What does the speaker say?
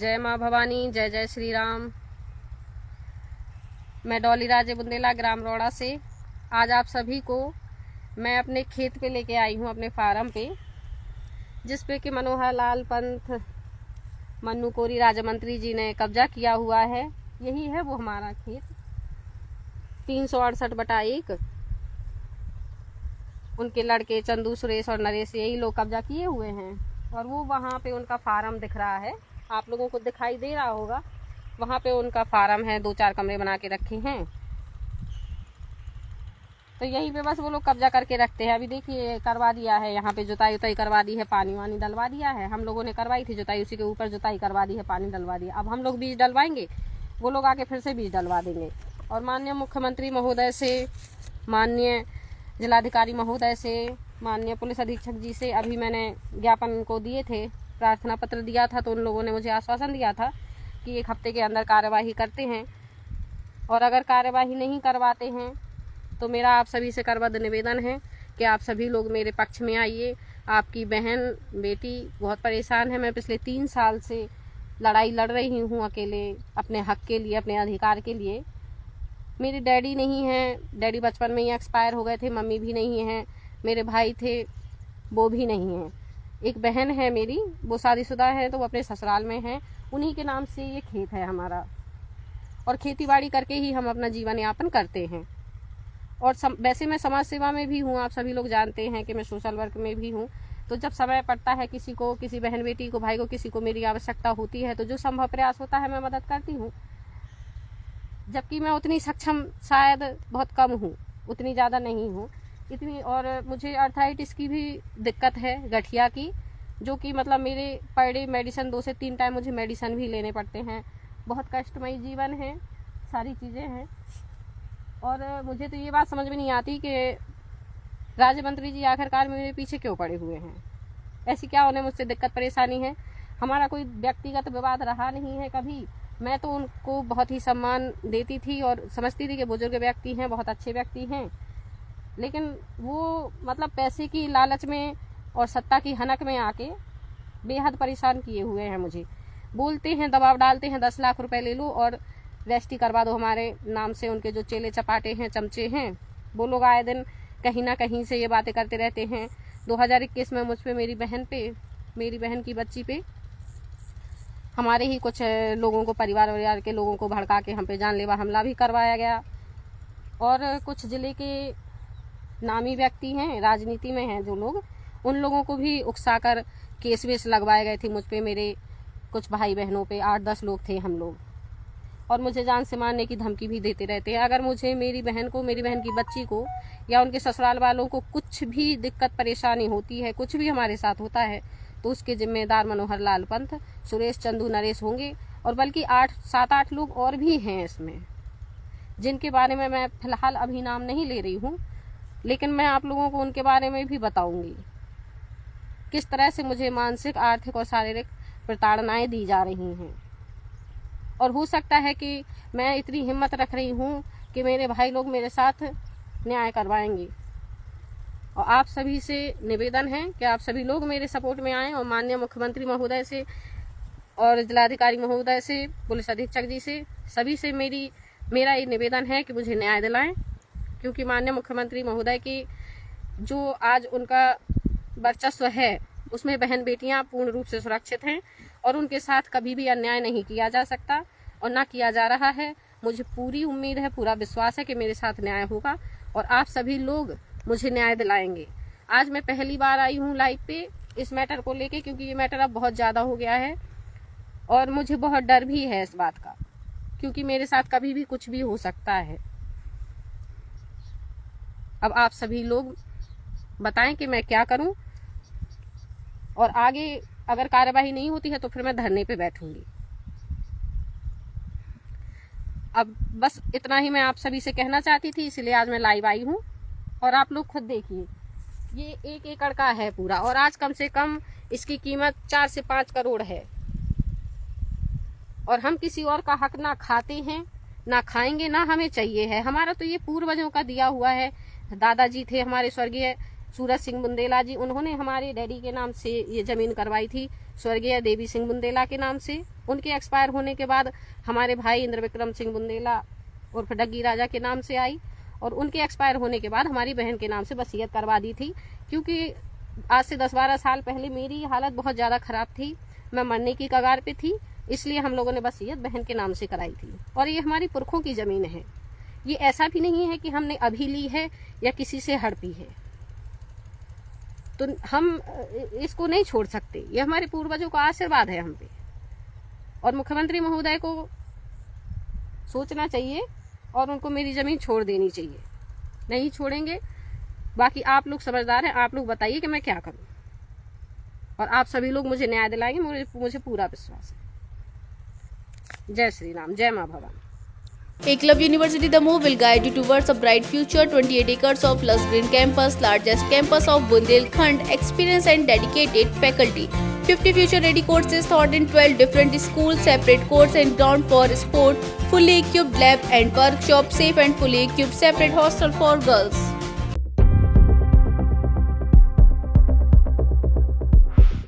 जय माँ भवानी, जय जय श्री राम। मैं डॉली राजे बुंदेला ग्राम रोड़ा से आज आप सभी को मैं अपने खेत पे लेके आई हूँ, अपने फार्म पे, जिस पे कि मनोहर लाल पंथ मन्नू कोरी राज्य मंत्री जी ने कब्जा किया हुआ है। यही है वो हमारा खेत 368/1। उनके लड़के चंदू, सुरेश और नरेश यही लोग कब्जा किए हुए हैं। और वो वहाँ पे उनका फार्म दिख रहा है, आप लोगों को दिखाई दे रहा होगा। वहाँ पे उनका फार्म है, 2-4 कमरे बना के रखे हैं। तो यहीं पे बस वो लोग कब्जा करके रखते हैं। अभी देखिए करवा दिया है, यहाँ पे जुताई उताई करवा दी है, पानी वानी डलवा दिया है। हम लोगों ने करवाई थी जुताई, उसी के ऊपर जुताई करवा दी है, पानी डलवा दिया। अब हम लोग बीज डलवाएंगे, वो लोग आके फिर से बीज डलवा देंगे। और माननीय मुख्यमंत्री महोदय से, माननीय जिलाधिकारी महोदय से, माननीय पुलिस अधीक्षक जी से अभी मैंने ज्ञापन को दिए थे, प्रार्थना पत्र दिया था। तो उन लोगों ने मुझे आश्वासन दिया था कि 1 हफ्ते के अंदर कार्यवाही करते हैं। और अगर कार्यवाही नहीं करवाते हैं तो मेरा आप सभी से करबद्ध निवेदन है कि आप सभी लोग मेरे पक्ष में आइए। आपकी बहन बेटी बहुत परेशान है। मैं पिछले 3 साल से लड़ाई लड़ रही हूँ अकेले, अपने हक के लिए, अपने अधिकार के लिए। मेरे डैडी नहीं हैं, डैडी बचपन में ही एक्सपायर हो गए थे। मम्मी भी नहीं है, मेरे भाई थे, वो भी नहीं है। एक बहन है मेरी, वो शादीशुदा है, तो वो अपने ससुराल में है। उन्हीं के नाम से ये खेत है हमारा, और खेती बाड़ी करके ही हम अपना जीवन यापन करते हैं। और वैसे मैं समाज सेवा में भी हूँ, आप सभी लोग जानते हैं कि मैं सोशल वर्क में भी हूँ। तो जब समय पड़ता है किसी को, किसी बहन बेटी को, भाई को, किसी को मेरी आवश्यकता होती है, तो जो संभव प्रयास होता है मैं मदद करती हूँ। जबकि मैं उतनी सक्षम शायद बहुत कम हूँ, उतनी ज़्यादा नहीं हूँ इतनी। और मुझे अर्थराइटिस की भी दिक्कत है, गठिया की, जो कि मतलब मेरे पर डे मेडिसिन 2 से 3 टाइम मुझे मेडिसिन भी लेने पड़ते हैं। बहुत कष्टमयी जीवन है, सारी चीज़ें हैं। और मुझे तो ये बात समझ में नहीं आती कि राज्य मंत्री जी आखिरकार मेरे पीछे क्यों पड़े हुए हैं। ऐसी क्या उन्हें मुझसे दिक्कत परेशानी है? हमारा कोई व्यक्तिगत विवाद रहा नहीं है कभी। मैं तो उनको बहुत ही सम्मान देती थी और समझती थी कि बुजुर्ग व्यक्ति हैं, बहुत अच्छे व्यक्ति हैं। लेकिन वो मतलब पैसे की लालच में और सत्ता की हनक में आके बेहद परेशान किए हुए हैं मुझे। बोलते हैं, दबाव डालते हैं, 10 लाख रुपए ले लो और रजिस्ट्री करवा दो हमारे नाम से। उनके जो चेले चपाटे हैं, चमचे हैं, वो लोग आए दिन कहीं ना कहीं से ये बातें करते रहते हैं। 2021 में मुझ पे, मेरी बहन की बच्ची पे, हमारे ही कुछ लोगों को, परिवार के लोगों को भड़का के हम पे जानलेवा हमला भी करवाया गया। और कुछ जिले के नामी व्यक्ति हैं, राजनीति में हैं जो लोग, उन लोगों को भी उकसाकर केस वेस लगवाए गए थे मुझ पे, मेरे कुछ भाई बहनों पे। 8-10 लोग थे हम लोग, और मुझे जान से मारने की धमकी भी देते रहते हैं। अगर मुझे, मेरी बहन को, मेरी बहन की बच्ची को या उनके ससुराल वालों को कुछ भी दिक्कत परेशानी होती है, कुछ भी हमारे साथ होता है, तो उसके जिम्मेदार मनोहर लाल पंथ, सुरेश, चंदू, नरेश होंगे। और बल्कि 7-8 लोग और भी हैं इसमें, जिनके बारे में मैं फिलहाल अभी नाम नहीं ले रही हूँ, लेकिन मैं आप लोगों को उनके बारे में भी बताऊंगी किस तरह से मुझे मानसिक, आर्थिक और शारीरिक प्रताड़नाएं दी जा रही हैं। और हो सकता है कि मैं इतनी हिम्मत रख रही हूँ कि मेरे भाई लोग मेरे साथ न्याय करवाएंगे। और आप सभी से निवेदन है कि आप सभी लोग मेरे सपोर्ट में आएँ। और माननीय मुख्यमंत्री महोदय से और जिलाधिकारी महोदय से, पुलिस अधीक्षक जी से, सभी से मेरा ये निवेदन है कि मुझे न्याय दिलाएं। क्योंकि माननीय मुख्यमंत्री महोदय की जो आज उनका वर्चस्व है, उसमें बहन बेटियां पूर्ण रूप से सुरक्षित हैं और उनके साथ कभी भी अन्याय नहीं किया जा सकता और ना किया जा रहा है। मुझे पूरी उम्मीद है, पूरा विश्वास है कि मेरे साथ न्याय होगा और आप सभी लोग मुझे न्याय दिलाएंगे। आज मैं पहली बार आई हूँ लाइव पे इस मैटर को लेके, क्योंकि ये मैटर अब बहुत ज़्यादा हो गया है और मुझे बहुत डर भी है इस बात का, क्योंकि मेरे साथ कभी भी कुछ भी हो सकता है। अब आप सभी लोग बताएं कि मैं क्या करूं, और आगे अगर कार्यवाही नहीं होती है तो फिर मैं धरने पे बैठूंगी। अब बस इतना ही मैं आप सभी से कहना चाहती थी, इसलिए आज मैं लाइव आई हूँ। और आप लोग खुद देखिए, ये 1 एकड़ का है पूरा, और आज कम से कम इसकी कीमत 4 से 5 करोड़ है। और हम किसी और का हक ना खाते हैं, ना खाएंगे, ना हमें चाहिए है। हमारा तो ये पूर्वजों का दिया हुआ है। दादाजी थे हमारे स्वर्गीय सूरज सिंह बुंदेला जी, उन्होंने हमारे डैडी के नाम से ये ज़मीन करवाई थी, स्वर्गीय देवी सिंह बुंदेला के नाम से। उनके एक्सपायर होने के बाद हमारे भाई इंद्र विक्रम सिंह बुंदेला उर्फ डग्गी राजा के नाम से आई, और उनके एक्सपायर होने के बाद हमारी बहन के नाम से वसीयत करवा दी थी। क्योंकि आज से 10-12 साल पहले मेरी हालत बहुत ज़्यादा ख़राब थी, मैं मरने की कगार पे थी, इसलिए हम लोगों ने वसीयत बहन के नाम से कराई थी। और ये हमारी पुरखों की ज़मीन है, ये ऐसा भी नहीं है कि हमने अभी ली है या किसी से हड़पी है, तो हम इसको नहीं छोड़ सकते। ये हमारे पूर्वजों का आशीर्वाद है हम पे, और मुख्यमंत्री महोदय को सोचना चाहिए और उनको मेरी ज़मीन छोड़ देनी चाहिए। नहीं छोड़ेंगे, बाकी आप लोग समझदार हैं, आप लोग बताइए कि मैं क्या करूं, और आप सभी लोग मुझे न्याय दिलाएंगे, मुझे पूरा विश्वास है। जय श्री राम, जय मां Bhavani. Eklavya University Damoh will guide you towards a bright future. 28 acres of lush green campus, largest campus of Bundelkhand, experienced and dedicated faculty. 50 future-ready courses taught in 12 different schools, separate courts and ground for sport, fully equipped lab and workshop, safe and fully equipped separate hostel for girls.